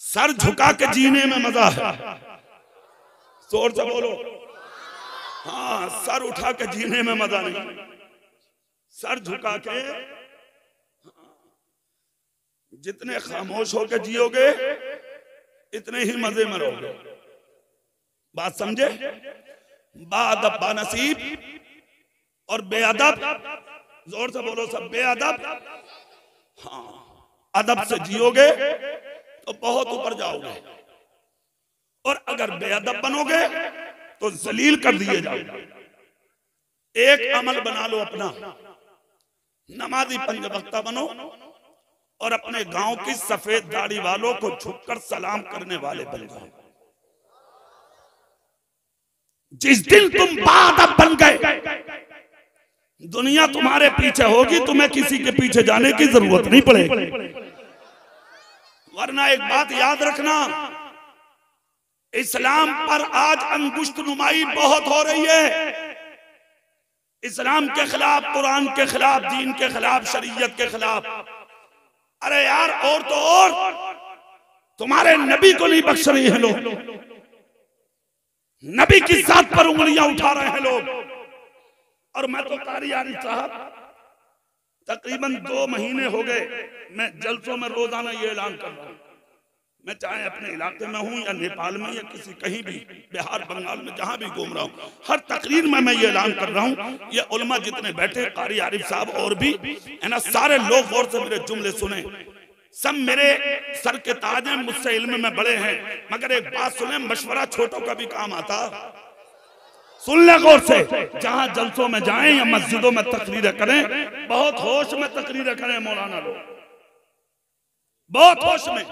Sir झुका के जीने में मजा है। जोर से बोलो। हाँ, सर उठा के जीने में मजा नहीं, सर झुका के। जितने खामोश होकर जियोगे इतने ही मजे में रहोगे। बात समझे? बाअदब बानसीब और बेअदब, जोर से बोलो सब, बेअदब। हाँ, अदब से जियोगे तो बहुत ऊपर जाओगे, और अगर बेअदब बनोगे तो जलील कर दिए जाओगे। एक अमल बना लो अपना, नमाजी पंज वक्ता बनो और अपने गांव की सफेद दाढ़ी वालों को झुककर सलाम करने वाले बन जाओ। जिस दिन तुम बाअदब बन गए, दुनिया तुम्हारे पीछे होगी, तुम्हें किसी के पीछे जाने की जरूरत नहीं पड़ेगी। वरना एक बात याद रखना, इस्लाम पर आज अंगुष्ठ नुमाई बहुत हो रही है। इस्लाम के खिलाफ, कुरान के खिलाफ, दीन के खिलाफ, शरीयत के खिलाफ। अरे यार, और तो और तुम्हारे नबी को नहीं बख्श रही है लोग, नबी की जात पर उंगलियां उठा रहे हैं लोग। और मैं तो कारी आरिफ साहब तकरीबन 2 महीने हो गए, मैं जलसों में रोजाना ये ऐलान कर रहा हूं, मैं चाहे अपने इलाके में हूं या नेपाल में या किसी कहीं भी, बिहार बंगाल में जहां भी घूम रहा हूं, हर तकरीर में मैं ये ऐलान कर रहा हूं। ये उलमा जितने बैठे, कारी आरिफ साहब और भी है ना, सारे लोग गौर से मेरे जुमले सुने। सब मेरे सर के ताज हैं, मुझसे इल्म में बड़े हैं, मगर एक बात सुने, मशवरा छोटों का भी काम आता। सुन ले गौर से, जहां जलसों में जाएं या मस्जिदों में तकरीरें करें, बहुत होश में तकरीरें करें मौलाना लोग, बहुत होश में।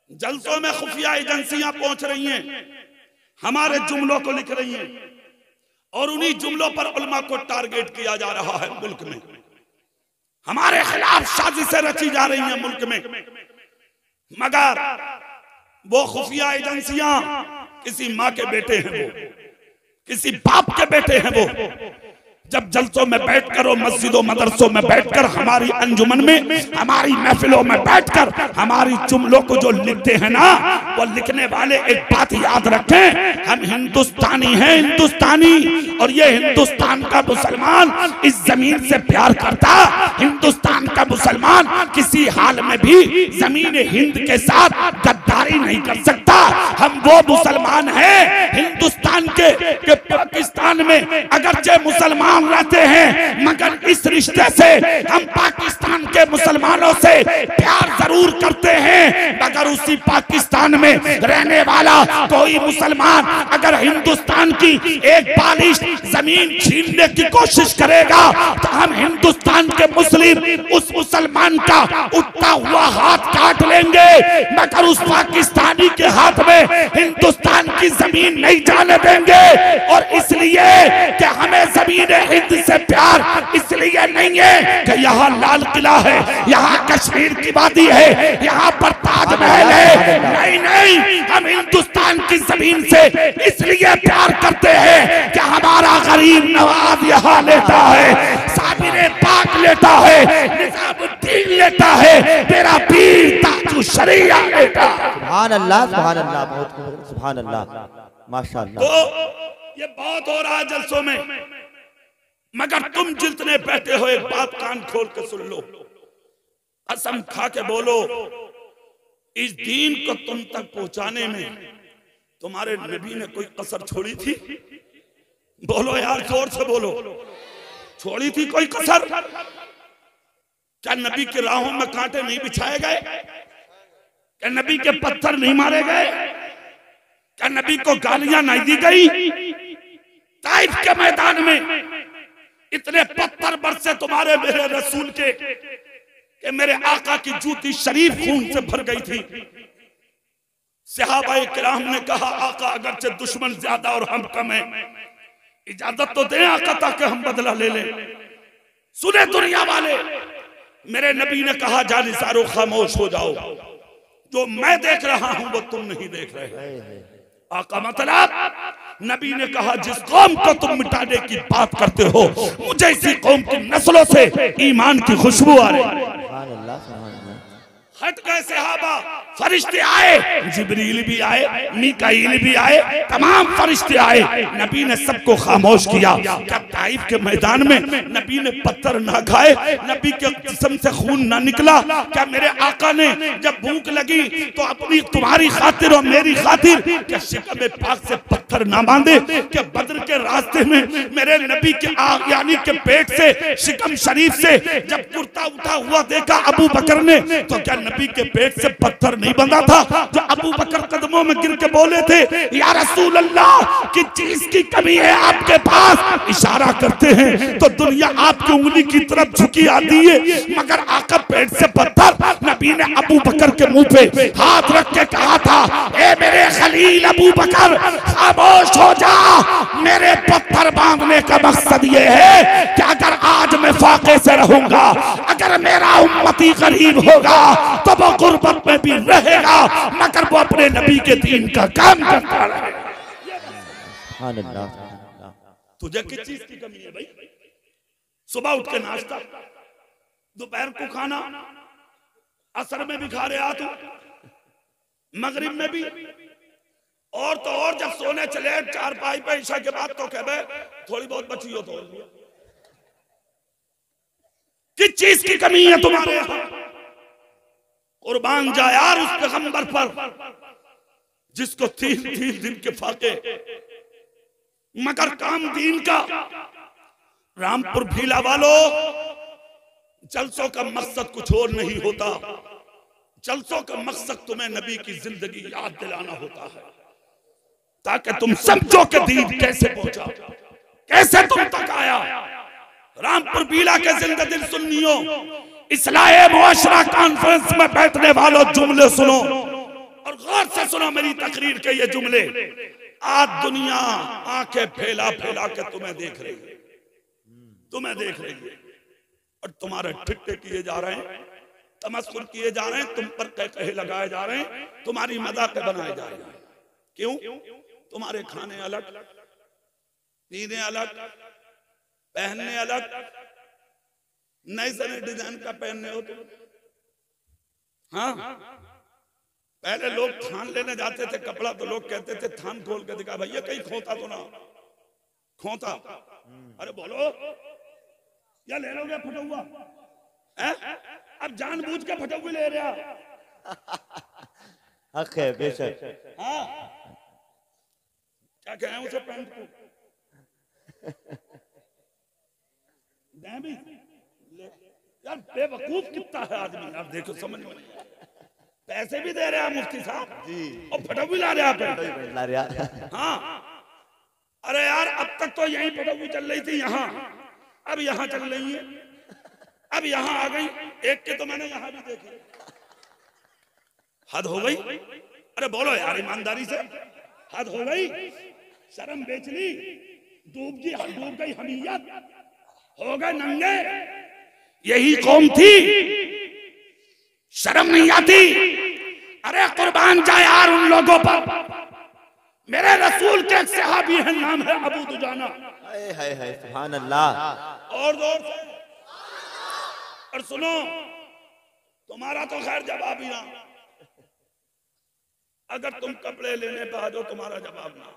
जलसों में खुफिया एजेंसियां पहुंच रही हैं, हमारे जुमलों को लिख रही हैं, और उन्हीं जुमलों पर उलमा को टारगेट किया जा रहा है। मुल्क में हमारे खिलाफ साजिशें रची जा रही हैं मुल्क में, मगर वो खुफिया एजेंसियां किसी माँ के बेटे हैं, वो किसी बाप के बेटे हैं। वो जब जलसों में बैठकर और मस्जिदों मदरसों में बैठकर, हमारी अंजुमन में, हमारी महफिलों में बैठकर हमारी जुमलों को जो लिखते हैं ना, वो लिखने वाले एक बात याद रखें, हम हिंदुस्तानी हैं, हिंदुस्तानी। और ये हिंदुस्तान का मुसलमान इस जमीन से प्यार करता, हिंदुस्तान का मुसलमान किसी हाल में भी जमीन हिंद के साथ गद्दारी नहीं कर सकता। हम वो मुसलमान हैं हिंदुस्तान के पाकिस्तान में अगरचे मुसलमान रहते हैं, मगर इस रिश्ते से हम पाकिस्तान के मुसलमानों से प्यार जरूर करते हैं। मगर उसी पाकिस्तान में रहने वाला कोई मुसलमान अगर हिंदुस्तान की एक बालिश जमीन छीनने की कोशिश करेगा, तो हम हिंदुस्तान के मुस्लिम उस मुसलमान का उठता हुआ हाथ काट लेंगे, मगर उस पाकिस्तानी के हाथ में हिंदुस्तान की जमीन नहीं जाने देंगे। और इसलिए कि हमें जमीन हिंद से प्यार इसलिए नहीं है कि यहाँ लाल किला है, यहाँ कश्मीर की वादी है, यहाँ पर ताजमहल है। नहीं नहीं, हम हिंदुस्तान की जमीन से इसलिए प्यार करते हैं कि हमारा गरीब नवाज यहाँ लेता है, साबिर पाक लेता है, निजामुद्दीन लेता है, मेरा पीर ताजु शरीया लेता है। सुभान अल्लाह, सुभान अल्लाह, बहुत सुभान अल्लाह, माशाअल्लाह। तो ये बहुत हो रहा है जलसों में, मगर तुम जितने बैठे हो एक बात कान खोल के सुन लो, कसम खा के बोलो, इस दीन को तुम तक पहुंचाने में तुम्हारे नबी ने कोई कसर छोड़ी थी? बोलो यार, जोर से बोलो, छोड़ी थी कोई कसर? क्या नबी के राहों में कांटे नहीं बिछाए गए? क्या नबी के पत्थर नहीं मारे गए? क्या नबी को गालियां नहीं दी गई? ताइफ के मैदान में इतने पत्थर बरसे तुम्हारे मेरे रसूल के कि मेरे आका की जूती शरीफ खून से भर गई थी। सहाबाए किराम ने कहा, आका अगरचे दुश्मन ज्यादा और हम कम हैं, इजाजत तो दें आका ताकि हम बदला ले लें। सुने दुनिया वाले, मेरे नबी ने कहा, जानिसारो खामोश हो जाओ, जो मैं देख रहा हूं वो तुम नहीं देख रहे। आका मतलब नबी ने कहा, जिस कौम को तुम मिटाने की बात करते हो, मुझे इसी कौम की नस्लों से ईमान की खुशबू आ रही है। हट गए सहाबा, फरिश्ते आए, जिब्रील भी आए, मीकाईल भी आए, तमाम फरिश्ते आए। नबी ने सबको खामोश किया। क्या ताइफ के मैदान में नबी ने पत्थर ना खाए, नबी के जिस्म से खून ना निकला? क्या मेरे आका ने जब भूख लगी तो अपनी तुम्हारी खातिर और मेरी खातिर क्या शिकम पाक से पत्थर ना बांधे? क्या बद्र के रास्ते में मेरे नबी के आग यानी के पेट से शिकम शरीफ से जब कुर्ता उठा हुआ देखा अबू बकर ने, तो क्या नबी के पेट से पत्थर नहीं बंधा था? जो अबू बकर कदमों में गिर के बोले थे, या रसूल अल्लाह, कि चीज की कमी है आपके पास, इशारा करते हैं तो दुनिया आपकी उंगली की तरफ झुकी आती है, मगर आका पेट से पत्थर। नबी ने अबू बकर के मुंह पे हाथ रख के कहा था, ए मेरे खलील अबू बकर, खामोश हो जा। मेरे पत्थर बांधने का मकसद ये है कि अगर आज मैं फाके से रहूंगा, अगर मेरा उम्मती गरीब होगा तो वो गुर्बत में भी रहेगा, मगर वो अपने नबी के दीन का काम करता रहेगा। तुझे किस चीज की कमी है भाई? सुबह उठ के नाश्ता, दोपहर को खाना, असर में भी खा रहे आ तू, मगरिब में भी, और तो और जब सोने चले चारपाई पे ईशा के बाद तो कह थोड़ी बहुत बची हो तो। किस चीज की कमी है तुम्हारे यहां? कुर्बान जा यार उस पैगंबर पर जिसको 3 दिन के फाके, मगर काम दीन का। रामपुर भीला वालों, जलसों का मकसद कुछ और नहीं होता, जलसों का मकसद तुम्हें नबी की जिंदगी याद दिलाना होता है, ताकि तुम समझो कि दीन कैसे पहुंचा, कैसे तुम तक आया। रामपुर भीला के जिंदा दिल सुन्नियों, इस्लाह मुआशरा कॉन्फ्रेंस में बैठने वालों, जुमले सुनो और गौर से सुनो मेरी तकरीर के ये जुमले। आज दुनिया आंखें फैला फैला के तुम्हें देख रही है, तुम्हें देख रही है, और तुम्हारे ठिट्टे किए जा रहे हैं, तमस्कुर किए जा रहे हैं, तुम पर कहे लगाए जा रहे हैं, तुम्हारी मजाक बनाए जा रहे हैं। क्यों? तुम्हारे खाने अलग, पीने अलग, पहनने अलग, नए नए डिजाइन का पहनने हो तुम। हाँ, पहले लोग थान लेने जाते थे कपड़ा, तो लोग कहते थे थान खोल के दिखा, भैया कहीं खोता तो ना, खोता। अरे बोलो, या ले लोगे फटा हुआ? अब जानबूझ के फटा हुआ ले रहा। हक है बेशक। हाँ, क्या कहें उसे पैंट को भी यार, बेवकूफ कितना है आदमी यार, देखो समझ में नहीं। पैसे भी दे रहे हैं मुफ्ती साहब जी, और फटा भी ला रहे हैं। हाँ, अरे यार अब तक तो यही फटा चल रही थी यहाँ, अब यहाँ चल रही है, अब यहाँ आ गई। एक के तो मैंने यहाँ भी देखी, हद हो गई। अरे बोलो यार ईमानदारी से, हद हो गई। शर्म बेच ली, डूब गई हमीयत, हो गए नंगे। यही कौम थी, शर्म नहीं आती। अरे कुर्बान जाए यार उन लोगों पर। मेरे रसूल के एक सहाबी है, नाम है अबू दुजाना। हाय सुभान अल्लाह। और जोर से और सुनो, तुम्हारा तो खैर जवाब ही ना। अगर तुम कपड़े लेने पे आ जाओ तुम्हारा जवाब ना,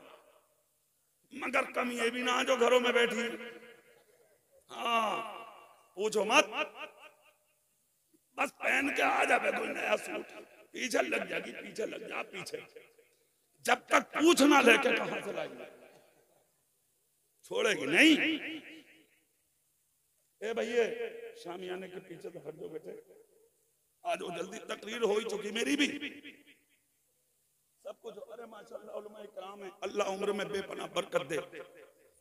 मगर कम ये भी ना जो घरों में बैठी। हाँ, पूछो मत, बस पहन के आ जाए कोई नया सूट, पीछे लग जाएगी, पीछे लग जा, पीछे। जब तक पूछ ना लेके कहां से लाएगी, छोड़ेगी नहीं। ए भैया शामियाने के पीछे तो हट जाओ बेटे, आ जाओ जल्दी, तकरीर हो ही चुकी मेरी भी सब कुछ। अरे माशाअल्लाह उलमा इकराम है, अल्लाह उम्र में बेपनाह बरकत दे।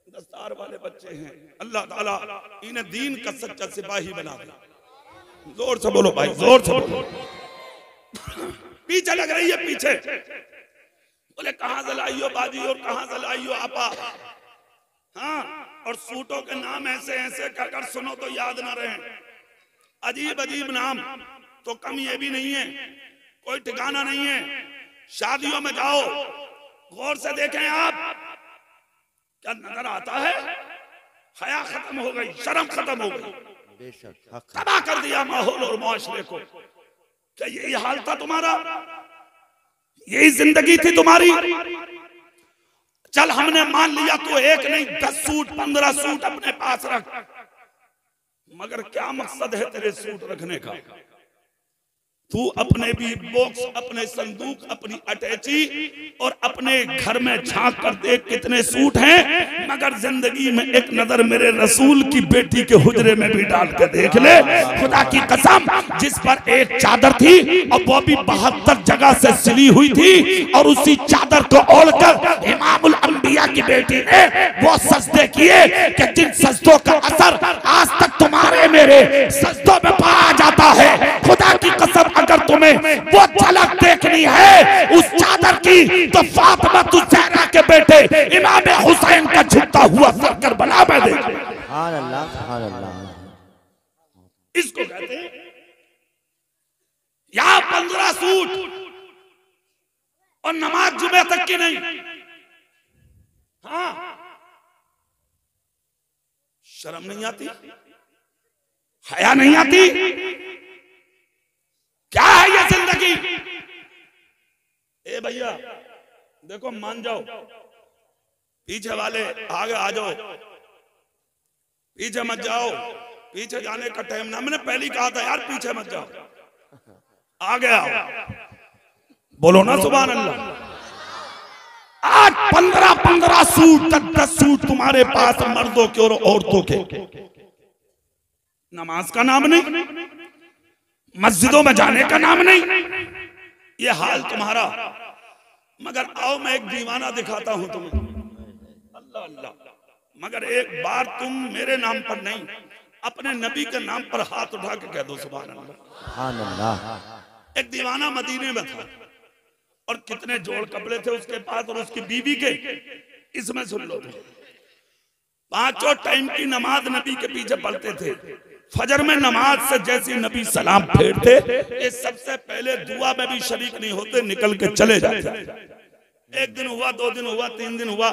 दस्तार वाले बच्चे हैं, अल्लाह ताला इन्हें दीन का सच्चा सिपाही बना दे। जोर से बोलो भाई, जोर से बोलो। पीछे लग रही है, पीछे। बोले कहां से लाई हो बाजी और कहां से लाई हो आपा। हाँ, और सूटों के नाम ऐसे ऐसे अगर सुनो तो याद ना रहे, अजीब अजीब नाम, तो कम ये भी नहीं है, कोई ठिकाना नहीं है। शादियों में जाओ, गौर से देखें आप, क्या नजर आता है? हया खत्म हो गई, शर्म खत्म हो गई, तबाह कर दिया माहौल और मुआशरे को। क्या यही हाल था तुम्हारा? यही जिंदगी थी तुम्हारी? चल हमने मान लिया तो एक नहीं 10 सूट 15 सूट अपने पास रख, मगर क्या मकसद है तेरे सूट रखने का? तू अपने भी बॉक्स, अपने संदूक, अपनी अटैची और अपने घर में झांक कर देख कितने सूट हैं, मगर जिंदगी में एक नजर मेरे रसूल की बेटी के हुजरे में भी डाल के देख ले। खुदा की कसम, जिस पर एक चादर थी और वो भी 72 जगह से सिली हुई थी, और उसी चादर को ओढ़कर इमामुल अंबिया की बेटी ने वो सजदे किए कि जिन सजदों का असर आज तक तुम्हारे मेरे सजदों में पाया जाता है। खुदा की कसम, अगर तुम्हें वो झलक देखनी है उस चादर की, तो फातिमा ज़हरा के बेटे इमाम हुसैन का झुकता हुआ सर करबला में देख। सुभान अल्लाह, सुभान अल्लाह। इसको कहते हैं यहाँ 15 सूट और नमाज जुमे तक की नहीं। हाँ, शर्म नहीं आती? हया नहीं आती? क्या है ये जिंदगी? ए भैया देखो, मान जाओ, पीछे वाले आगे आ जाओ, पीछे मत जाओ। पीछे जाने का टाइम ना, मैंने पहले ही कहा था यार पीछे मत जाओ, आगे आओ। बोलो ना सुभान अल्लाह। आज 15 सूट तक 10 सूट तुम्हारे पास, मर्दों के और औरतों के। नमाज का नाम नहीं, मस्जिदों में जाने का नाम नहीं, ये हाल तुम्हारा। मगर आओ मैं एक दीवाना दिखाता हूं तुम्हें। अल्लाह अल्लाह। मगर एक बार तुम मेरे नाम पर नहीं, अपने नबी के नाम पर हाथ उठा के कह दो सुभान अल्लाह, सुभान अल्लाह। एक दीवाना मदीने में था और कितने जोड़ कपड़े थे उसके पास और उसकी बीवी के। इसमें सुन लो, 5 टाइम की नमाज नबी के पीछे पढ़ते थे। फजर में नमाज से जैसे नबी सलाम फेरते, ये सबसे पहले दुआ में भी शरीक नहीं होते, निकल के चले जाते। एक दिन हुआ, 2 दिन हुआ, 3 दिन हुआ,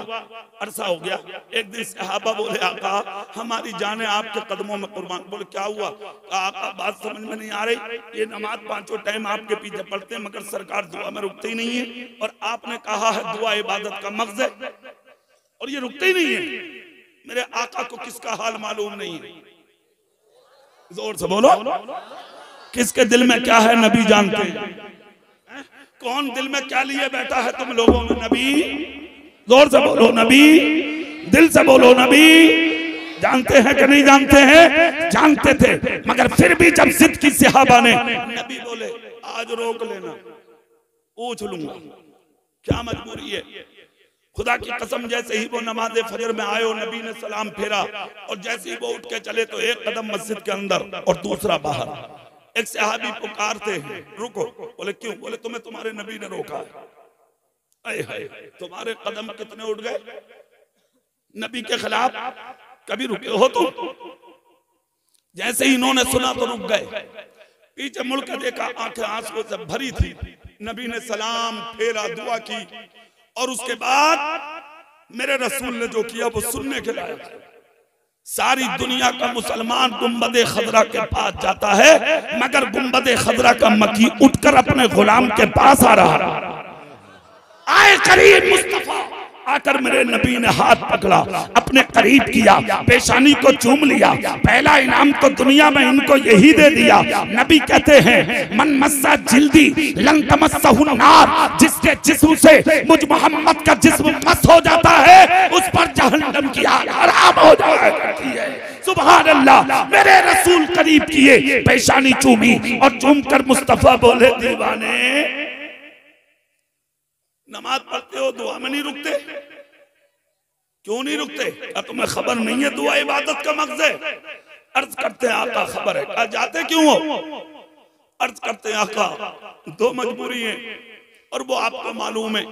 अरसा हो गया। एक दिन सहाबा बोले आका हमारी जाने आपके कदमों में कुर्बान। बोले क्या हुआ? आका बात समझ में नहीं आ रही, ये नमाज 5 टाइम आपके पीछे पढ़ते हैं मगर सरकार दुआ में रुकते ही नहीं है, और आपने कहा है दुआ इबादत का मग़ज़ है और ये रुकते ही नहीं है। मेरे आका को किसका हाल मालूम नहीं है? जोर से बोलो, किसके दिल में क्या है नबी जानते हैं। कौन दिल में क्या लिए बैठा है तुम लोगों में? नबी। जोर से बोलो नबी, दिल से बोलो नबी। जानते हैं कि नहीं जानते हैं? जानते थे, मगर फिर भी जब जिद की सहाबा ने, नबी बोले आज रोक लेना, पूछ लूंगा, क्या मजबूरी है? खुदा की कसम, जैसे ही वो नमाज फजर में आए, नबी ने सलाम फेरा और जैसे ही वो उठ के चले तो एक कदम मस्जिद के अंदर और दूसरा बाहर। एक सहाबी पुकारते हैं रुको। बोले क्यों? बोले तुम्हें तुम्हारे नबी ने रोका है। अरे हाय, तुम्हारे कदम कितने उठ गए नबी के खिलाफ? कभी रुके हो तुम? जैसे ही इन्होंने सुना तो रुक गए। पीछे मुड़ के देखा, आंखें आंसुओं से भरी थी। नबी ने सलाम फेरा, दुआ की, और उसके बाद मेरे रसूल ने जो किया वो सुनने के लायक है। सारी दुनिया का मुसलमान गुंबद खजरा के पास जाता है, मगर गुंबद खजरा का मकी उठकर अपने गुलाम के पास आ रहा। आए करीब मुस्तफा, आकर मेरे नबी ने हाथ पकड़ा, अपने करीब किया, पेशानी को चूम लिया। पहला इनाम तो दुनिया में इनको यही दे दिया। नबी कहते हैं मन मस्सा जिल्दी लन तमस्सहु नार, जिसके जिस्म से मुझ मोहम्मद का जिस्म मस हो जाता है उस पर जहन्नम की आग हराम हो जाया करती है। सुभान अल्लाह। मेरे रसूल करीब किए, पेशानी चूमी और चूम कर मुस्तफा बोले दीवाने नमाज पढ़ते हो, दुआ में नहीं रुकते? क्यों नहीं रुकते? क्या तुम्हें खबर नहीं है दुआ इबादत का मग़ज़ है? अर्ज करते हैं आका खबर है। क्या जाते क्यों हो? अर्ज करते हैं आका दो मजबूरी है, और वो आपको मालूम है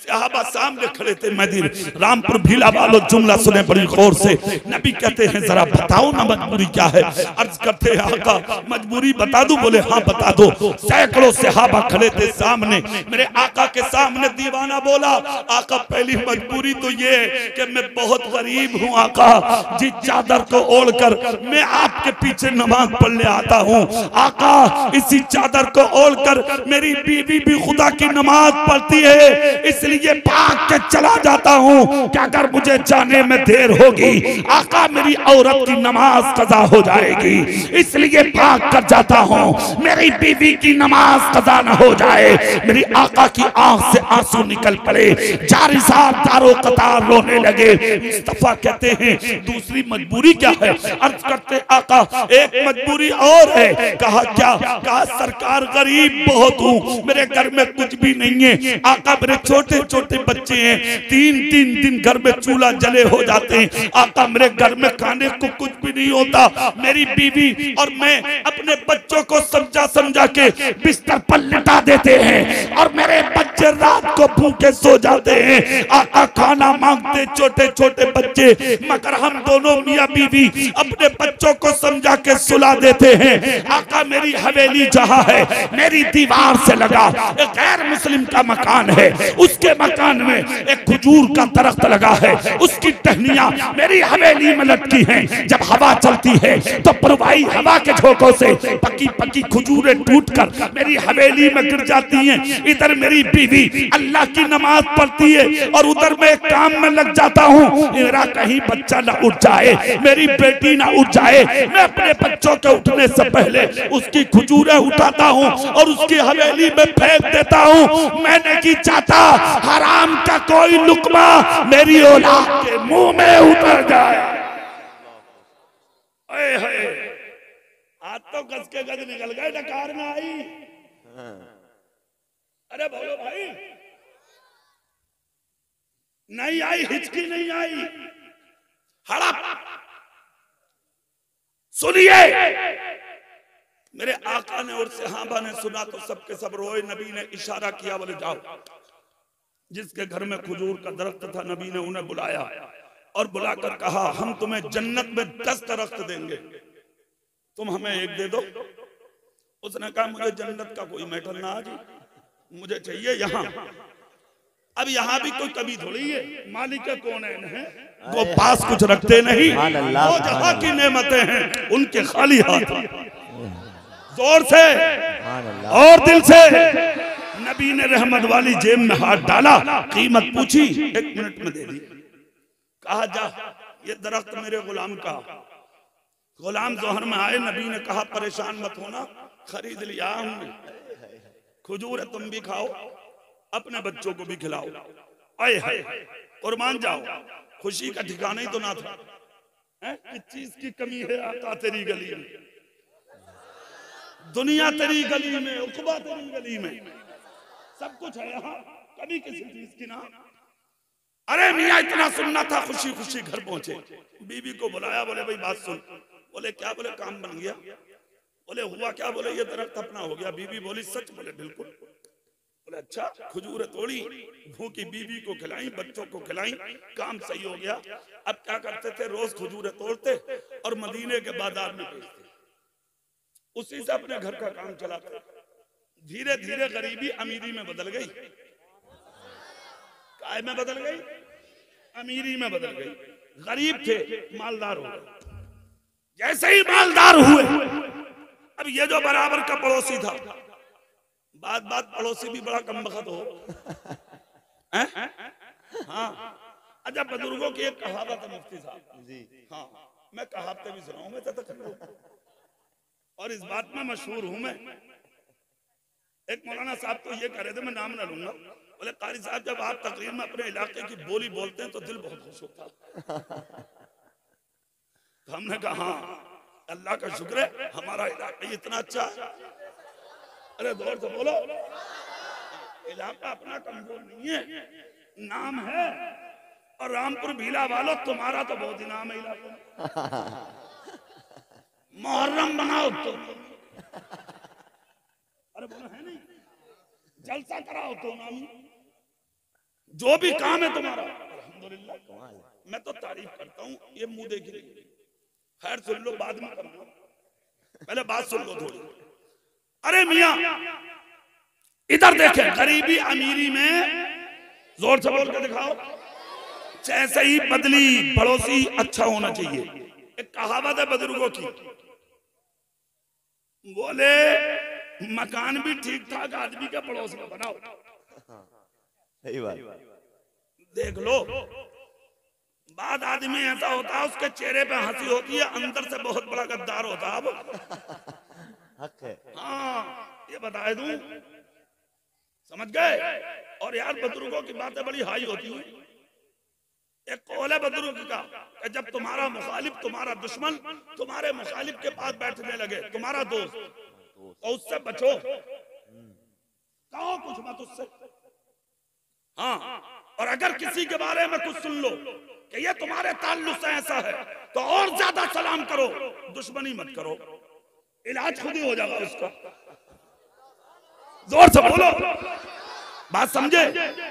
सहाबा सामने खड़े थे मदीने रामपुर भीला वालों जुमला सुने बड़ी गौर से। नबी कहते हैं जरा बताओ ना मजबूरी क्या है। अर्ज करते हैं आका मजबूरी बता दूं? बोले हाँ बता दो। सैकड़ों सहाबा खड़े थे सामने, मेरे आका के सामने दीवाना बोला आका पहली मजबूरी तो ये है कि मैं बहुत गरीब हूँ आका, जिस चादर को ओढ़कर मैं आपके पीछे नमाज पढ़ने आता हूँ आका, इसी चादर को ओढ़कर मेरी बीवी भी खुदा की नमाज पढ़ती है, इसलिए भाग के चला जाता हूँ कि अगर मुझे जाने में देर होगी आका मेरी औरत की नमाज कज़ा हो जाएगी, इसलिए भाग कर जाता हूँ मेरी बीवी की नमाज कज़ा न हो जाए। मेरी आका की आंख से आंसू निकल पड़े, जारी साहब दारो कतार रोने लगे। मुस्तफा कहते हैं दूसरी मजबूरी क्या है? अर्ज करते आका एक मजबूरी और है। कहा क्या? कहा सरकार गरीब बहुत हूँ, मेरे घर में कुछ भी नहीं है आका, मेरे छोटे छोटे बच्चे हैं, 3-3 दिन घर में चूल्हा जले हो जाते हैं आका, मेरे घर में खाने को कुछ भी नहीं होता। मेरी बीवी और मैं अपने बच्चों को समझा समझा के बिस्तर पर लिटा देते हैं और मेरे बच्चे रात को भूखे सो जाते हैं आका, खाना मांगते छोटे छोटे बच्चे, मगर हम दोनों मियां बीवी अपने बच्चों को समझा के सुला देते हैं आका। मेरी हवेली जहां है मेरी दीवार से लगा एक गैर मुस्लिम का मकान है, उसके मकान में एक खजूर का दरख्त लगा है, उसकी टहनियां मेरी हवेली में लटकी हैं। जब हवा चलती है तो परवाही हवा के झोंकों से पकी पकी खजूरें टूटकर मेरी हवेली में गिर जाती हैं। इधर मेरी बीवी अल्लाह की नमाज पढ़ती है और उधर मैं काम में लग जाता हूँ, मेरा कहीं बच्चा ना उठ जाए, मेरी बेटी ना उठ जाए। मैं अपने बच्चों के उठने से पहले उसकी खजूरें उठाता हूँ और उसकी हवेली में फेंक देता हूँ। मैंने की चाहता हराम का कोई लुकमा मेरी औलाद के मुंह में उतर जाए। हाथ तो गज के गज निकल गए, डकार ना आई। अरे बोलो भाई, नहीं आई, हिचकी नहीं आई, हड़प। सुनिए मेरे आका ने और सहाबा ने सुना तो सबके सब रोए। नबी ने इशारा किया, बोले जाओ। जिसके घर में खजूर का दरख्त था नबी ने उन्हें बुलाया और बुलाकर कहा हम तुम्हें जन्नत में 10 दरख्त देंगे, तुम हमें एक दे दो। उसने कहा मुझे जन्नत का कोई मैटर ना जी, मुझे चाहिए यहाँ। अब यहाँ भी कोई कभी थोड़ी है, मालिक कौन है वो पास कुछ रखते नहीं, वो जहाँ की नेमतें हैं उनके खाली हाथ। जोर से और दिल से नबी ने रहमत वाली जेब में हाथ डाला, कीमत पूछी, 1 मिनट में दे दी। कहा जा ये दरख्त मेरे गुलाम का। गुलाम जोहर में आए, नबी ने कहा परेशान मत होना, खरीद लिया हमने, खजूर है तुम भी खाओ, अपने बच्चों को भी खिलाओ, आए है कुर्बान जाओ। खुशी का ठिकाना ही तो ना था। किस चीज की कमी है आका तेरी गली में, दुनिया तेरी गली में, उकबा तेरी गली में, सब कुछ है यहाँ, कभी किसी चीज की ना। अरे मियाँ इतना सुनना था, खुशी खुशी घर पहुंचे, बीबी को बुलाया, बोले भाई बात सुन। बोले क्या? बोले काम बन गया। बोले हुआ क्या? बोले ये दरख्त अपना हो गया। बीबी बोली सच? बोले बिल्कुल। बोले अच्छा, खजूर तोड़ी, भूखी बीवी को खिलाई, बच्चों को खिलाई, काम सही हो गया। अब क्या करते थे? रोज खजूर तोड़ते और मदीने के बाजार में बेचते, उसी से अपने घर का काम चलाते। धीरे धीरे गरीबी अमीरी में बदल गई। काय में बदल गई? अमीरी में बदल गई। गरीब थे, मालदार हो गए। जैसे ही मालदार हुए, अब ये जो बराबर का पड़ोसी था, बात बात पड़ोसी भी बड़ा कम बखत हो। हाँ, अच्छा बुजुर्गों की एक कहावत है मुफ्ती साहब जी, हाँ मैं कहावतें भी सुनाऊं, मैं तक और इस बात में मशहूर हूं मैं। एक मौलाना साहब तो ये कह रहे थे, मैं नाम ना लूंगा, बोले कारी साहब जब आप तकरीर में अपने इलाके की बोली बोलते हैं तो दिल बहुत खुश होता है। तो हमने कहा हाँ अल्लाह का शुक्र है हमारा इलाका इतना अच्छा है। अरे दौर से बोलो, इलाका अपना कमजोर नहीं है, नाम है। और रामपुर भीला वालों तुम्हारा तो बहुत ही नाम है इलाके में। मुहर्रम बनाओ तो, अरे बोलो है नहीं, जलसा कराओ तो नामी, जो भी काम है तुम्हारा अल्हम्दुलिल्लाह। मैं तो तारीफ करता हूँ, ये मुंह देख रही। खैर सुन लो, बाद में करना, पहले बात सुन लो थोड़ी। अरे मियाँ इधर देखें, गरीबी अमीरी में, जोर से बोल के दिखाओ, जैसे ही बदली पड़ोसी अच्छा होना चाहिए। एक कहावत है बुजुर्गों की, बोले मकान भी ठीक ठाक आदमी के पड़ोस में बनाओ। सही बात। देख लो, बाद आदमी ऐसा होता है उसके चेहरे पे हंसी होती है, अंदर से बहुत बड़ा गद्दार होता है। हक है। हाँ ये बता दूं, समझ गए। और यार बुजुर्गों की बातें बड़ी हाई होती हैं। एक कौल है बुजुर्ग का कि जब तुम्हारा मुखालिफ, तुम्हारा दुश्मन तुम्हारे मुखालिफ के पास बैठने लगे, तुम्हारा दोस्त, तो उससे बचो, कहो कुछ मत उससे। हाँ, और अगर किसी के बारे में कुछ सुन लो कि ये तुम्हारे ताल्लुक से ऐसा है, तो और ज्यादा सलाम करो, दुश्मनी मत करो, इलाज खुद ही हो जाएगा उसका। जोर से बोलो, बात समझे।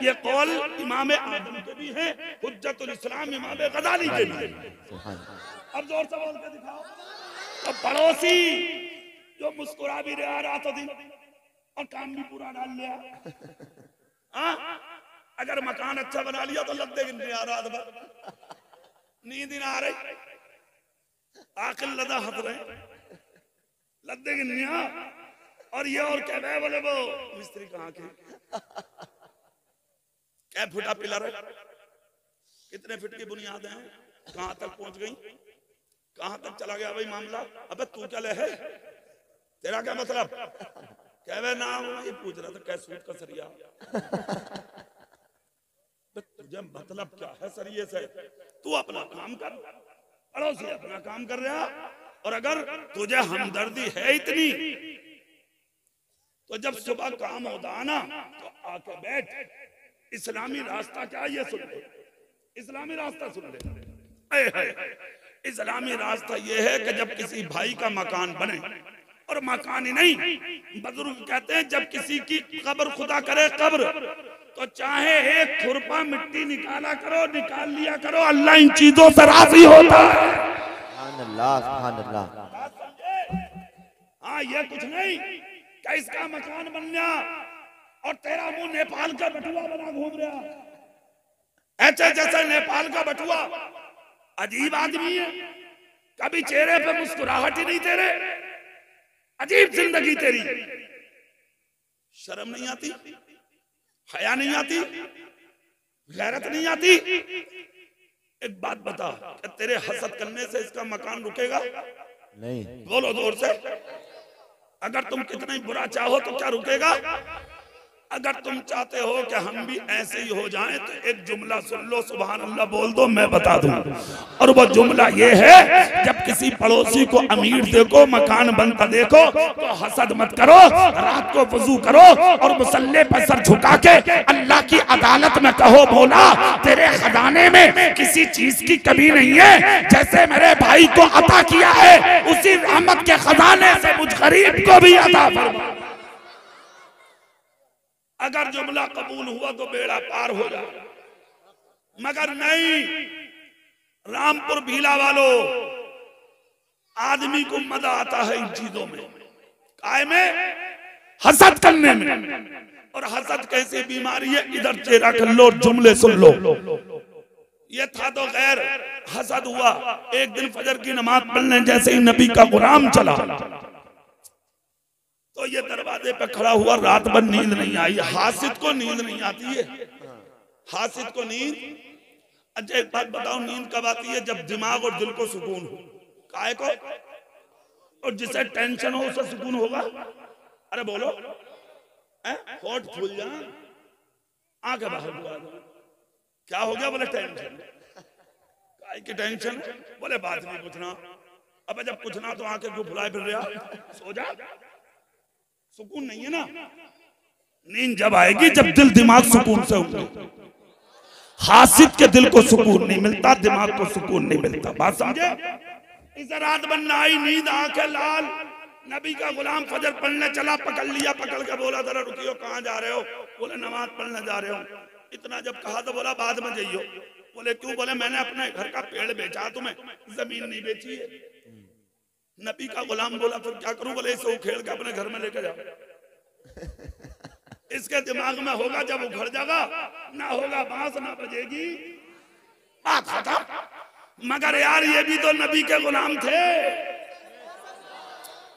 ये कौल इमाम आदम के भी है, हुज्जतुल इस्लाम इमाम गजाली के भी है। अब जोर से बोल के दिखाओ। तो पड़ोसी जो मुस्कुरा भी रहा रातों दिन और काम भी पूरा डाल लिया, अगर मकान अच्छा बना लिया तो लद्दे गिनने आ रात भर, नींद ही ना आ रही, आखिर लदा हंस रहे, लद्दे गिनने। और ये और क्या है, बोले वो मिस्त्री कहाँ के, क्या फुटा पिलर है, कितने फीट की बुनियाद है, कहां तक पहुंच गई, कहां तक चला गया भाई मामला। अबे तू क्या ले है, तेरा क्या मतलब, क्या ना ये पूछ रहा था, क्या सूट का सरिया, तुझे मतलब क्या है सरिये से, तू अपना काम कर, पड़ोसी अपना काम कर रहा। और अगर तुझे हमदर्दी है इतनी, तो जब सुबह काम होता है ना, तो आके बैठ, इस्लामी रास्ता क्या ये सुन ले, इस्लामी रास्ता सुन ले। इस्लामी रास्ता ये है कि जब किसी भाई का मकान बने, और मकान ही नहीं, बुजुर्ग कहते हैं जब किसी की कब्र खुदा करे कब्र, तो चाहे एक खुरपा मिट्टी निकाला करो, निकाल लिया करो, अल्लाह इन चीजों से राजी होता है। सुभान अल्लाह, सुभान अल्लाह। हाँ ये कुछ नहीं कि इसका मकान बन गया और तेरा मुंह नेपाल का बटुआ बना घूम रहा, ऐसे जैसे नेपाल का बटुआ अजीब आदमी है, कभी चेहरे पे मुस्कुराहट ही नहीं तेरे, अजीब जिंदगी तेरी, शर्म नहीं आती, हया नहीं आती, गैरत नहीं आती। एक बात बता, क्या तेरे हसद करने से इसका मकान रुकेगा? नहीं। बोलो जोर से। अगर तुम कितना ही बुरा चाहो तो क्या रुकेगा? अगर तुम चाहते हो कि हम भी ऐसे ही हो जाएं, तो एक जुमला सुन लो, सुभान अल्लाह बोल दो, मैं बता दूं। और वो जुमला ये है, जब किसी पड़ोसी को अमीर देखो, मकान बनता देखो, तो हसद मत करो, रात को वजू करो और मुसल्ले पर सर झुका के अल्लाह की अदालत में कहो, मौला तेरे खजाने में किसी चीज की कमी नहीं है, जैसे मेरे भाई को अता किया है, उसी रहमत के खजाने से मुझ गरीब को भी अता फरमा। अगर जुमला कबूल हुआ तो बेड़ा पार हो जाए, मगर नहीं, रामपुर भीला वालों, आदमी को मजा आता है इन चीजों में, काय में, हसद करने में। और हसद कैसी बीमारी है, इधर चेहरा कर लो, जुमले सुन लो। ये था तो खैर, हसद हुआ। एक दिन फजर की नमाज पढ़ने जैसे ही नबी का गुलाम चला, तो ये दरवाजे पे खड़ा हुआ, रात भर नींद नहीं आई। हासिद को नींद नहीं आती है, हासिद को नींद। अच्छा एक बात बताओ, नींद कब आती है? जब दिमाग और दिल को सुकून हो। काय को? और जिसे टेंशन हो उसे सुकून होगा? अरे बोलो, होठ फूल जा, आंखें बाहर बुला दो, क्या हो गया? बोले टेंशन। काय की टेंशन? बोले बात नहीं पूछना। अब जब पूछना तो आंखें क्यों फुलाए फिर रहा? सो जा, सुकून नहीं है ना। नींद जब आएगी जब दिल दिमाग सुकून से होंगे। हासिद के दिल को सुकून नहीं मिलता, दिमाग को सुकून नहीं मिलता। बात समझे? इसे रात बनना आई, नींद, आंखें लाल, नबी का गुलाम फजर पढ़ने चला, पकड़ लिया, पकड़ के बोला जरा रुकियो, कहाँ जा रहे हो? बोले नमाज पढ़ने जा रहे हो। इतना जब कहा तो बोला बाद में जाइयो। बोले क्यों? बोले मैंने अपने घर का पेड़ बेचा, तुम्हें जमीन नहीं बेची है। नबी का गुलाम बोला फिर क्या करूं? बोले इसे उखेड़ के अपने घर में लेकर जाओ। इसके दिमाग में होगा जब उखड़ जाएगा, ना होगा बांस ना बजेगी, बात खत्म। मगर यार ये भी तो नबी के गुलाम थे।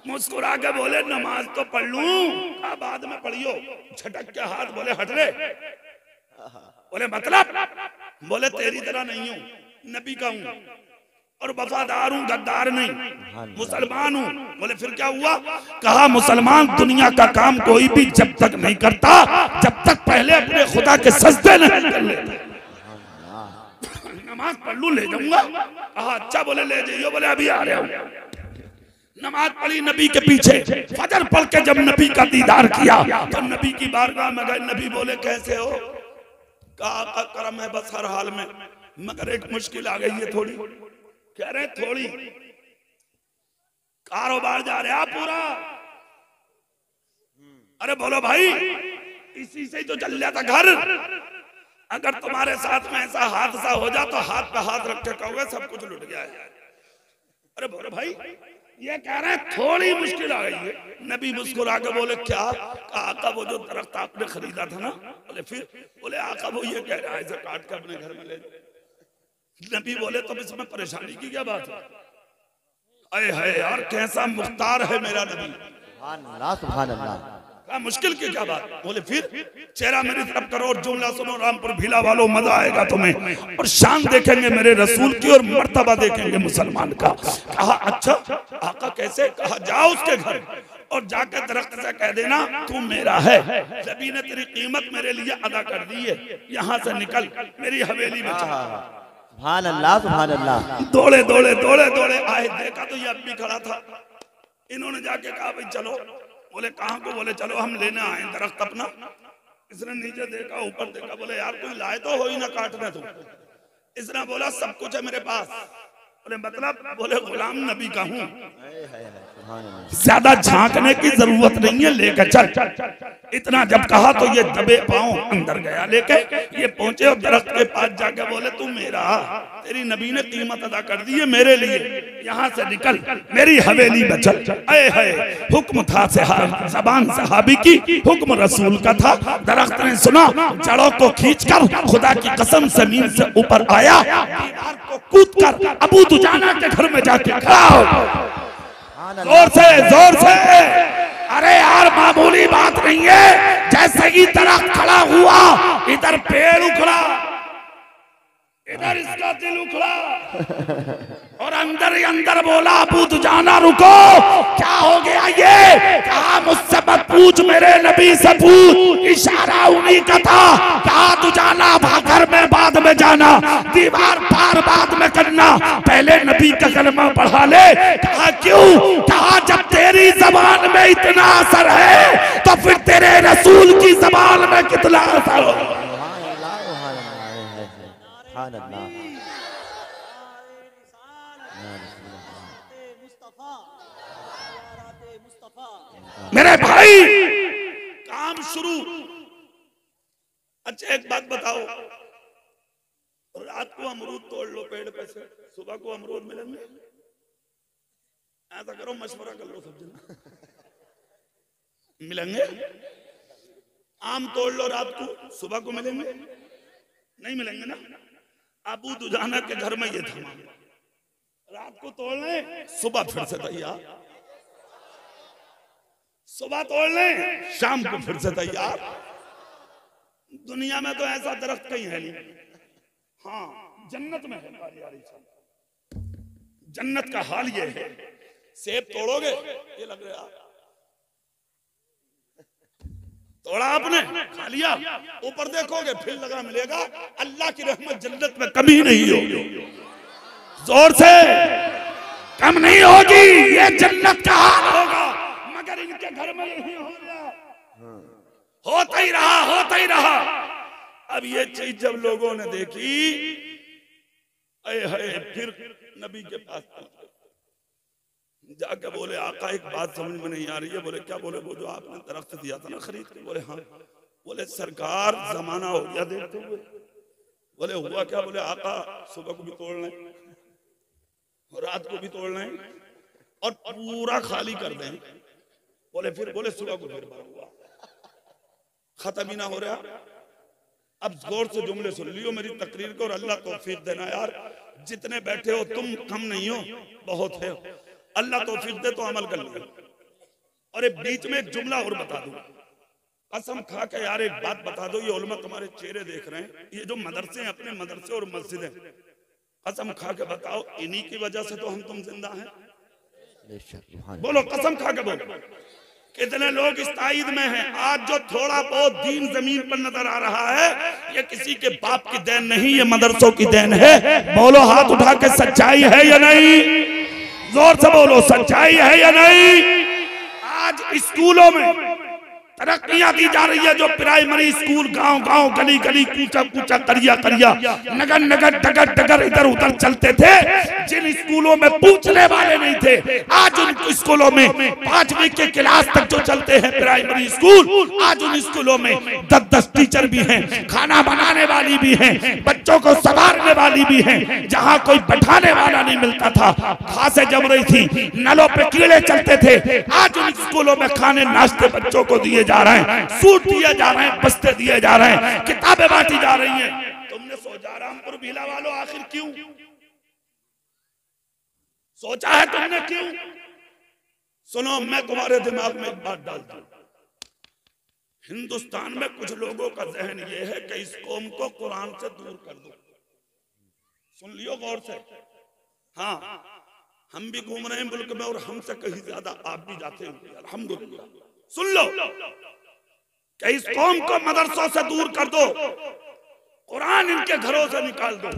मुस्कुरा के बोले नमाज तो पढ़ लूं, क्या बाद में पढ़ियो। झटक के हाथ बोले हट रे। बोले मतलब? बोले तेरी तरह नहीं हूं, नबी का हूं और वफादार हूं, गद्दार नहीं, मुसलमान हूं। बोले फिर क्या हुआ? कहा मुसलमान दुनिया का काम कोई भी जब तक नहीं करता जब तक पहले अपने खुदा के सजदे नहीं कर लेता। नमाज पढ़ लूं, ले जाऊंगा। कहा अच्छा। बोले ले जाइयो। बोले अभी आ रहे हो। नमाज पढ़ी नबी के पीछे, फजर पढ़ के जब नबी का दीदार किया तो नबी की बारगाह में गए। नबी बोले कैसे हो? कहा करम है बस हर हाल में, मगर एक मुश्किल आ गई है थोड़ी। कह रहे थोड़ी? कारोबार जा रहे आप पूरा? अरे बोलो भाई, इसी से ही तो चल जाता घर। अगर तुम्हारे साथ में ऐसा हादसा हो जा तो हाथ पे हाथ रख के कहोगे सब कुछ लुट गया है। अरे बोलो भाई, ये कह रहे हैं थोड़ी मुश्किल आ गई है। नबी मुस्कुरा के बोले क्या? आका वो जो दरख्त आपने खरीदा था ना। बोले फिर? बोले आका वो ये कह रहा है इसे काट के अपने घर में ले जाओ। नबी बोले तुम इसमें परेशानी की क्या बात है? अरे है यार कैसा मुख्तार है मेरा नबी। सुभान अल्लाह। मुश्किल की क्या बात? बोले फिर? चेहरा मेरी तरफ करो और जुमला सुनो, रामपुर भीला वालों मजा आएगा तुम्हें। और शान देखेंगे मेरे रसूल की और मर्तबा देखेंगे मुसलमान का। कहा अच्छा आका कैसे? कहा जाओ उसके घर और जाकर दरख्त से कह देना तू मेरा है, नबी ने तेरी कीमत मेरे लिए अदा कर दी है, यहाँ से निकल मेरी हवेली में चल। सुभान अल्लाह, सुभान अल्लाह। दौड़े दौड़े दौड़े दौड़े आए, देखा तो ये अब भी खड़ा था। इन्होंने जाके कहा भाई चलो। बोले कहाँ को? बोले चलो हम लेने आए दरख्त अपना। इसने नीचे देखा, ऊपर देखा, बोले यार कोई लाए तो हो ही ना काटने तुम। इसने बोला सब कुछ है मेरे पास। बोले मतलब? बोले गुलाम नबी का हूँ, ज्यादा झांकने की जरूरत नहीं है, लेकर चल। इतना जब कहा तो ये दबे पांव अंदर गया लेके। ये पहुंचे और दरख्त के पास जाके बोले तू मेरा, तेरी नबी ने कीमत अदा कर दी है मेरे लिए, यहाँ से निकल मेरी हवेली में चल। अये है हुक्म था ज़बान सहाबी की, हुक्म रसूल का था। दरख्त ने सुना, जड़ों को खींचकर खुदा की कसम जमीन से ऊपर आया, दीवार को कूदकर अबू दुजाना के घर में जाके खड़ा हो। जोर से जोर से। अरे यार मामूली बात नहीं है। जैसे ही दरख्त खड़ा हुआ इधर पेड़ उखड़ा, इधर इसका दिल उखड़ा और अंदर ही अंदर बोला अबू दुजाना रुको, क्या हो गया ये? कहा मुझसे मत पूछ, मेरे नबी से पूछ। इशारा उन्हीं का था। कहा दुजाना घर में बाद में जाना, दीवार पार बाद में करना, पहले नबी का कलमा पढ़ा ले। कहा क्यों? कहा जब तेरी जबान में इतना असर है तो फिर तेरे रसूल की जबान में कितना असर हो। मेरे भाई काम शुरू। अच्छा एक बात बताओ, रात को अमरूद तोड़ लो पेड़ पे से, सुबह को अमरूद मिलेंगे? ऐसा करो मशवरा कर लो सब जन, मिलेंगे? आम तोड़ लो रात को, सुबह को मिलेंगे? नहीं मिलेंगे ना। अबू दुजाना के घर में ये था, रात को तोड़ लें सुबह फिर से तैयार, सुबह तोड़ लें शाम को फिर से तैयार। दुनिया में तो ऐसा दरख्त कहीं है नहीं। हाँ जन्नत में है, जन्नत का हाल ये है। सेब तोड़ोगे ये लग रहा, तोड़ा आपने खा लिया, ऊपर देखोगे फिर लगा मिलेगा। अल्लाह की रहमत जन्नत में कभी नहीं होगी, जोर से कम नहीं होगी। ये जन्नत का हाल होगा, मगर इनके घर में नहीं हो गया। होता ही रहा, होता ही रहा। अब ये चीज जब लोगों ने देखी, फिर नबी के पास पहुंचे। जाके बोले आका एक बात समझ में नहीं आ रही है। बोले क्या? बोले वो जो आपने दरख्त दिया था ना खरीद के। बोले हाँ। बोले सरकार जमाना हो गया देखते हुए। बोले हुआ क्या? बोले आका सुबह को भी तोड़ लें और रात को भी तोड़ लें और पूरा खाली कर दें। बोले फिर? बोले सुबह को फिर भरा हुआ, खत्म ही ना हो रहा। अब गौर से जुमले सुन लियो मेरी तकरीर को और अल्लाह तौफीक देना यार। जितने बैठे हो तुम कम नहीं हो, बहुत है। अल्लाह तौफीक दे तो अमल कर लियो। और एक बीच में एक जुमला और बता दूं, कसम खा के यार एक बात बता दो, ये उलमा तुम्हारे चेहरे देख रहे हैं, ये जो मदरसे हैं अपने मदरसे और मस्जिदें, कसम खा के बताओ इन्हीं की वजह से तो हम तुम जिंदा हैं। बोलो कसम खा के बोलो, कितने लोग इस ताईद में हैं। आज जो थोड़ा बहुत दीन जमीन पर नजर आ रहा है, ये किसी के बाप की देन नहीं, ये मदरसों की देन है। बोलो हाथ उठा के सच्चाई है या नहीं? जोर से बोलो सच्चाई है या नहीं? आज स्कूलों में तरक्कियां दी जा रही है। जो प्राइमरी स्कूल गांव गांव गली गली कूचा कूचा करिया करिया नगर नगर डगर डगर इधर उधर चलते थे, जिन स्कूलों में पूछने वाले नहीं थे, आज उन स्कूलों में 5वीं के क्लास तक जो चलते हैं प्राइमरी स्कूल, आज उन स्कूलों में 10-10 टीचर भी हैं, खाना बनाने वाली भी हैं, बच्चों को संवारने वाली भी हैं। जहां कोई बैठाने वाला नहीं मिलता था, घासें जम रही थी, नलों पे कीड़े चलते थे, आज उन स्कूलों में खाने नाश्ते बच्चों को दिए जा रहे हैं, सूट दिए जा रहे हैं, बस्ते दिए जा रहे हैं, किताबें बांटी जा रही हैं। तुमने सोचा रामपुर भीला वालों आखिर क्यों सोचा है तुमने? क्यों? सुनो मैं तुम्हारे दिमाग में एक बात डाल दूं। हिंदुस्तान में कुछ लोगों का जहन यह है कि इस कौम को कुरान से दूर कर दो। सुन लियो गौर से। हाँ, हम भी घूम रहे हैं मुल्क में और हमसे कहीं ज्यादा आप भी जाते हैं अल्हम्दुलिल्लाह। सुन लो कि इस कौम को मदरसों से दूर कर दो, कुरान इनके घरों से निकाल दो।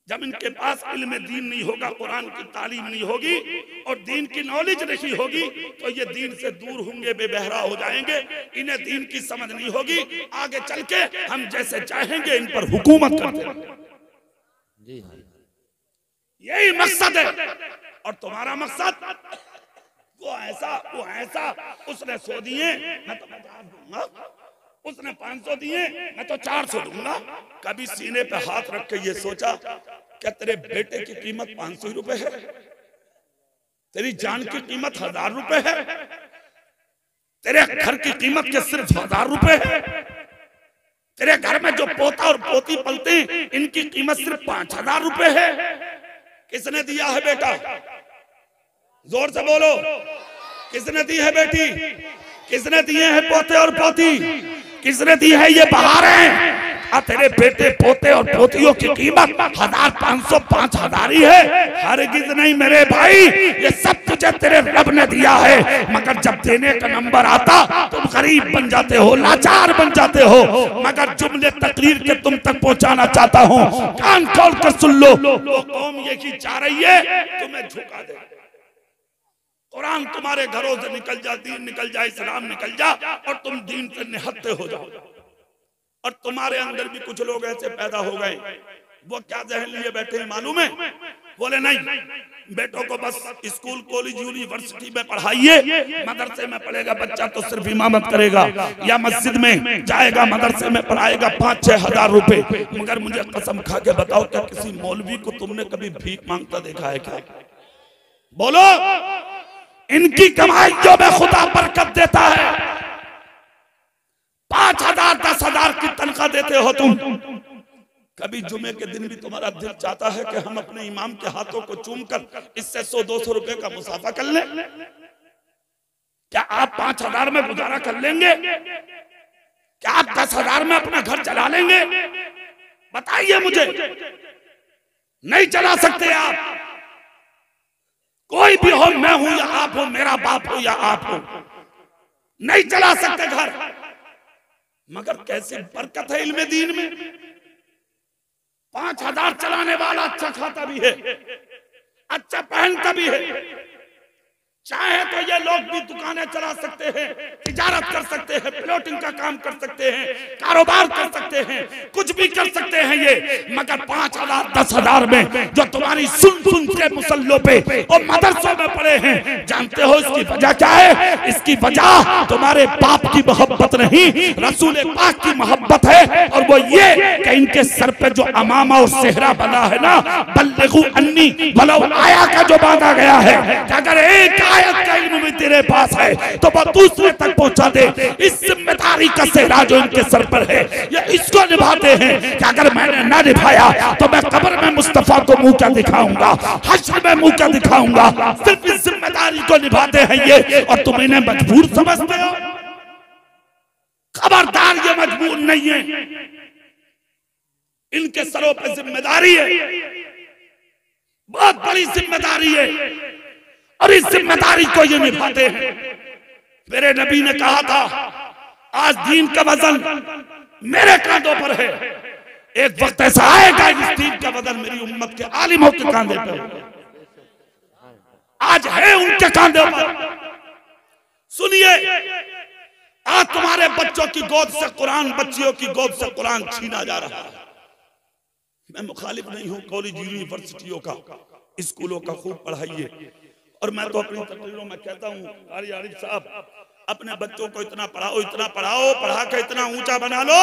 जब इनके पास इल्म दीन नहीं होगा, कुरान की तालीम नहीं होगी और दीन की नॉलेज नहीं होगी, तो ये दीन से दूर होंगे, बेबहरा हो जाएंगे, इन्हें दीन की समझ नहीं होगी। आगे चल के हम जैसे चाहेंगे इन पर हुकूमत करते रहेंगे। यही मकसद है। और तुम्हारा मकसद वो ऐसा उसने 100 दिए मैं तो 50 दूंगा, उसने 500 दिए मैं तो 400 दूंगा। कभी सीने पे हाथ रख के ये सोचा क्या तेरे बेटे की कीमत 500 रुपए है? तेरी जान की कीमत 1000 रुपए है? तेरे घर की कीमत के सिर्फ 1000 रुपए है? तेरे घर में जो पोता और पोती पलते हैं इनकी कीमत सिर्फ 5000 रुपए है? किसने दिया है बेटा? जोर से बोलो, किसने दी है बेटी? किसने दिए हैं पोते और पोती? किसने दी है ये बहारें? तेरे बेटे पोते और पोतियों की कीमत 1500 5000 ही है? हरगिज़ नहीं मेरे भाई, ये सब तुझे तेरे रब ने दिया है। मगर जब देने का नंबर आता तुम गरीब बन जाते हो, लाचार बन जाते हो। मगर जुमले तकरीर के तुम तक पहुंचाना चाहता हूँ, कान खोल कर सुन लो। वो कौम ये की चाह रही है तुम्हें झुका दे। कुरान तुम्हारे घरों से निकल जा, दीन निकल जा, इस्लाम निकल जा और तुम दीन से निहत्ते हो जाओ। और तुम्हारे अंदर भी कुछ लोग ऐसे पैदा हो गए, वो क्या जहन लिए बैठे हैं मालूम है? बोले नहीं, बेटों को बस स्कूल कॉलेज यूनिवर्सिटी में पढ़ाइए, मदरसे में पढ़ेगा बच्चा तो सिर्फ इमामत करेगा या मस्जिद में जाएगा, मदरसे में पढ़ाएगा 5-6 हजार रुपए। मगर मुझे कसम खा के बताओ क्या किसी मौलवी को तुमने कभी भीख मांगता देखा है क्या? बोलो। इनकी कमाइयों में खुदा बरकत देता है। 5000 10,000 की तनख्वाह देते हो तुम। कभी जुमे के दिन भी तुम्हारा दिल चाहता है कि हम अपने इमाम के हाथों को चूमकर इससे 100-200 रुपए का मुसाफा कर लें? क्या आप 5000 में गुजारा कर लेंगे? क्या आप 10,000 में अपना घर चला लेंगे? बताइए मुझे। नहीं चला सकते आप। कोई भी हो, मैं हूं या आप हो, मेरा बाप हो या आप हो, नहीं चला सकते घर। मगर कैसे बरकत है इल्मे दीन में। 5000 चलाने वाला अच्छा खाता भी है, अच्छा पहनता भी है, चाहे तो ये लोग भी दुकानें चला सकते हैं, तिजारत कर सकते हैं, प्लॉटिंग का काम कर सकते हैं, कारोबार कर सकते हैं, कुछ भी कर सकते हैं ये, मगर 5,000 10,000 में जो तुम्हारी सुन सुन के मुसल्लों पे और मदरसों में पड़े हैं, जानते हो इसकी वजह क्या है? इसकी वजह तुम्हारे बाप की मोहब्बत नहीं, रसूल पाक की मोहब्बत है। और वो ये कि इनके सर पे जो अमामा और सेहरा बना है ना, बल्लिगु अन्नी वलो आया का जो बांधा गया है, अगर एक आयत का इल्म भी तेरे पास है तो वो दूसरे तक पहुंचा दे। इस जिम्मेदारी का सेहरा जो इनके सर पर है, ये इसको निभाते हैं कि अगर मैंने ना निभाया तो मैं कब्र में मुस्तफा को मुंह क्या दिखाऊंगा, हश्र में मुंह क्या दिखाऊंगा। सिर्फ इस जिम्मेदारी को निभाते हैं ये, और तुम इन्हें मजबूर समझते हो। खबरदार, ये मजबूर नहीं है, इनके सरों पर जिम्मेदारी है, बहुत बड़ी जिम्मेदारी है, और इस जिम्मेदारी को ये निभाते हैं। मेरे नबी ने कहा था, आज दीन का वजन मेरे कांधों पर है, एक वक्त ऐसा आएगा इस दीन का वजन मेरी उम्मत के आलिमों के कांधे पर, आज है उनके कांधों पर। सुनिए, आज तुम्हारे बच्चों की गोद से कुरान, बच्चियों की गोद से कुरान छीना जा रहा है। मैं मुखालिफ नहीं हूं कॉलेज यूनिवर्सिटियों का, स्कूलों का खूब पढ़ाइए, और मैं तो अपनी तकरीरों में कहता हूँ, कारी आरिफ साहब, अपने बच्चों को इतना पढ़ाओ, इतना पढ़ाओ, पढ़ा के इतना ऊंचा बना लो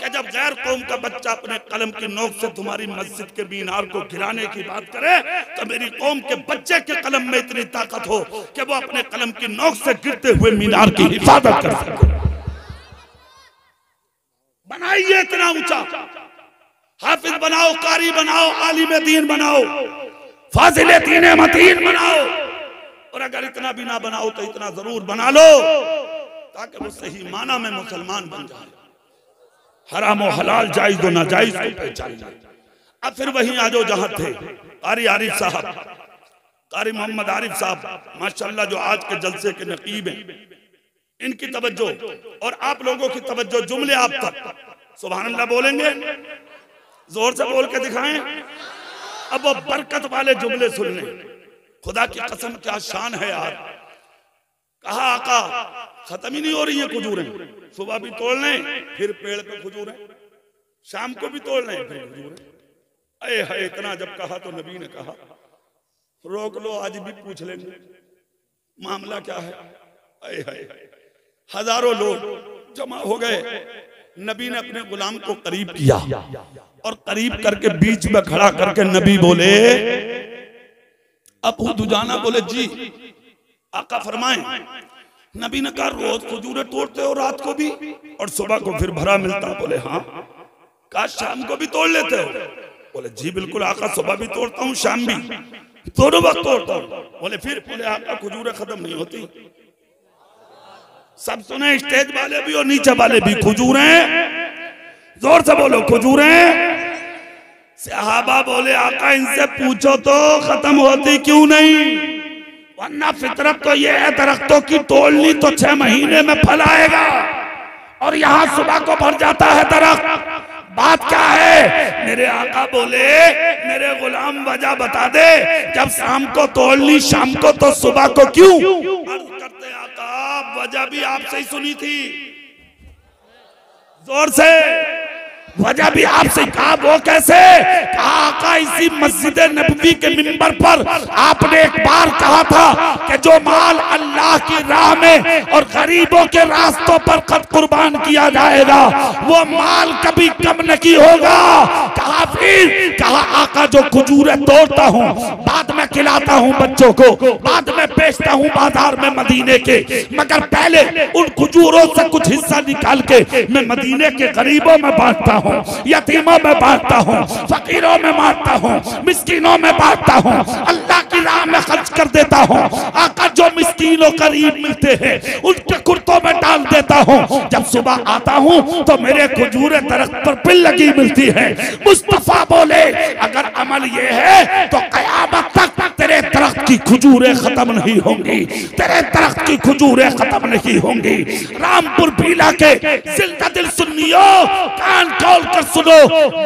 कि जब गैर कौम का बच्चा अपने कलम की नोक से तुम्हारी मस्जिद के मीनार को गिराने की बात करे, तो मेरी कौम के बच्चे के कलम में इतनी ताकत हो कि वो अपने कलम की नोक से गिरते हुए मीनार की हिफाजत कर सके। बनाइए इतना ऊंचा, हाफिज बनाओ, कारी बनाओ, आलिम दीन बनाओ, फाजिल दीन मतीन बनाओ, और अगर इतना भी ना बनाओ तो इतना जरूर बना लो ताकि वो सही माना में मुसलमान बन जाए, हराम और हलाल, जायज और नाजायज को पहचान जाए। अब फिर वहीं आ जाओ जहां थे कारी आरिफ साहब, कारी मोहम्मद आरिफ साहब, माशाल्लाह, जो आज के जलसे के नकीब हैं, इनकी तवज्जो और आप लोगों की तवज्जो जुमले आप तक, सुभान अल्लाह बोलेंगे, जोर से बोल के दिखाएं। अब वो बरकत वाले जुमले सुन लें, खुदा की कसम क्या शान है यार। कहा आका, खत्म ही नहीं हो रही है खजूरें, सुबह भी तोड़ लें फिर पेड़ पे खजूरें, शाम को भी तोड़ लें फिर खजूरें। अरे है, इतना जब कहा तो नबी ने कहा रोक लो, आज भी पूछ लेंगे मामला क्या है। अरे है, हजारों लोग जमा हो गए, नबी ने अपने गुलाम को करीब किया और करीब करके बीच में खड़ा करके नबी बोले, अबू दुजाना बोले जी आका फरमाएं। नबी ने कहा रोज खजूरें तोड़ते हो, रात को भी और सुबह को फिर भरा मिलता? बोले हाँ। कहा शाम को भी तोड़ लेते हो? बोले जी बिल्कुल आका, सुबह भी तोड़ता हूँ, शाम भी, दोनों वक्त तोड़ता हूँ। बोले फिर? बोले आका खजूरें खत्म नहीं होती। सब सुने, स्टेज वाले भी और नीचे वाले भी, खजूरें, जोर से बोलो खजूरें। सहाबा बोले आका इनसे पूछो तो खत्म होती क्यों नहीं, वरना फितरत तो ये है दरख्तों की तोड़नी तो 6 महीने में फल आएगा, और यहाँ सुबह को भर जाता है दरख्त। बात क्या है? मेरे आका बोले मेरे गुलाम वजह बता दे, जब शाम को तोड़नी शाम को तो सुबह को क्यों? अर्ज करते आका वजह भी आपसे ही सुनी थी, जोर से वजह भी आपसे। कहा वो कैसे? कहा आका इसी मस्जिद नबवी के मिंबर पर आपने एक बार कहा था कि जो माल अल्लाह की राह में और गरीबों के रास्तों पर खत कुर्बान किया जाएगा वो माल कभी कम नहीं होगा। कहा फिर? कहा आका जो खजूरें तोड़ता हूँ, बाद में खिलाता हूँ बच्चों को, बाद में बेचता हूँ बाजार में मदीने के, मगर पहले उन खजूरों से कुछ हिस्सा निकाल के मैं मदीने के गरीबों में बांटता हूँ, यतीमों में बांटता हूँ, फकीरों में बांटता हूँ, मिस्कीनों में बांटता हूँ, अल्लाह की राह में खर्च कर देता हूँ। आका जो मिस्कीनों करीब मिलते हैं उनके कुर्तों में डाल देता हूँ। जब सुबह आता हूँ तो मेरे खजूरें दरख्त पर पिल लगी मिलती है। मुस्तफा बोले अगर अमल ये है तो कयामत तक तेरे दरख्त दरख्त की खजूरें खत्म नहीं होंगी, तेरे दरख्त की खजूरें खत्म नहीं होंगी। रामपुर भीला के जिंदा दिल सुन्नियों, कान खोल कर सुनो,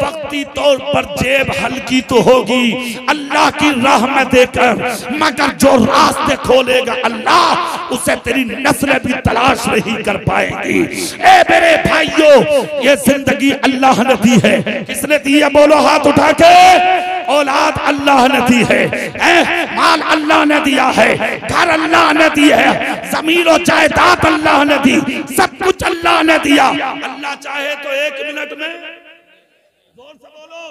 वक्ती तौर पर जेब हल्की तो होगी अल्लाह की राह में देकर, मगर जो रास्ते खोलेगा अल्लाह उसे तेरी नस्लें भी तलाश नहीं कर पाएंगी। ए मेरे भाइयों, ये जिंदगी अल्लाह ने दी है। किसने दी है? बोलो हाथ उठा के। औलाद अल्लाह ने दी है, माल अल्लाह ने दिया है, घर अल्लाह ने दी है, जमीन और जायदाद अल्लाह ने दी, सब कुछ अल्लाह ने दिया। अल्लाह चाहे तो 1 मिनट में, जोर से बोलो,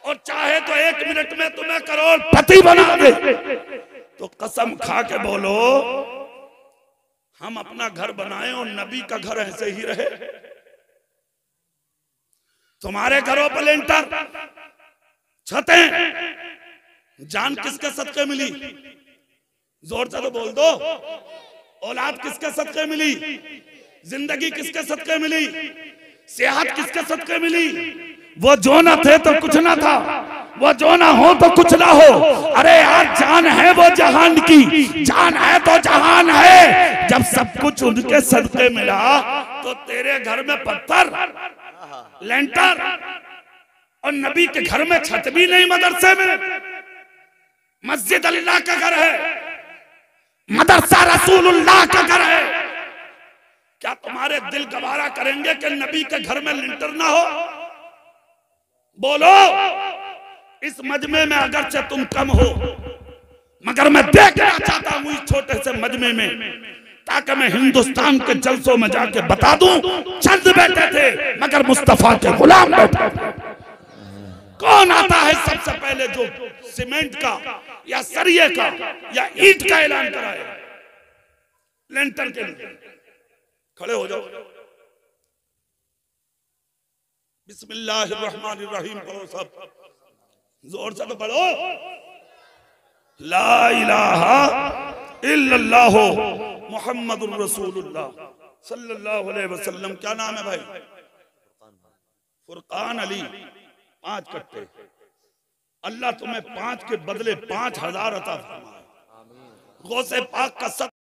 और चाहे तो 1 मिनट में तुम्हें करोड़पति बना दे। तो कसम खा के बोलो, हम अपना घर बनाए और नबी का घर ऐसे ही रहे। तुम्हारे घरों पर लेंटर, छतें, जान किसके सदके मिली? जोर से तो बोल दो। औलाद किसके सदके मिली? जिंदगी किसके सदके मिली? सेहत किसके सदके मिली? वो जो ना थे तो कुछ ना था, वो जो ना हो तो कुछ ना हो। अरे यार, जान है वो जहान की, जान है तो जहान है। जब सब कुछ उनके सदके मिला तो तेरे घर में पत्थर, लेंटर और नबी के घर में छत भी नहीं। मदरसे में मस्जिद अल्लाह का घर है, मदरसा रसूलुल्लाह का घर है। क्या तुम्हारे दिल गवारा करेंगे कि नबी के घर में लेंटर ना हो? बोलो। इस मजमे में अगरचे तुम कम हो, मगर मैं देखना चाहता हूं इस छोटे से मजमे में, ताकि मैं हिंदुस्तान के जलसों में जाके बता दूं, चंद बैठे थे मगर मुस्तफा के गुलाम बैठे थे। कौन आता है सबसे पहले जो सीमेंट का या सरिये का या ईंट का ऐलान कराए? लेंटर के लिए खड़े हो जाओ। बिस्मिल्लाहिर्रहमानिर्रहीम पढ़ो सब, जोर से तो पढ़ो। ला इलाहा इल्लल्लाह मुहम्मदुर रसूलुल्लाह सल्लल्लाहु अलैहि वसल्लम। क्या नाम है भाई? फुरकान अली। 5 कट्टे। अल्लाह तुम्हें 5 के बदले 5000 अता फरमाए। गौसे पाक का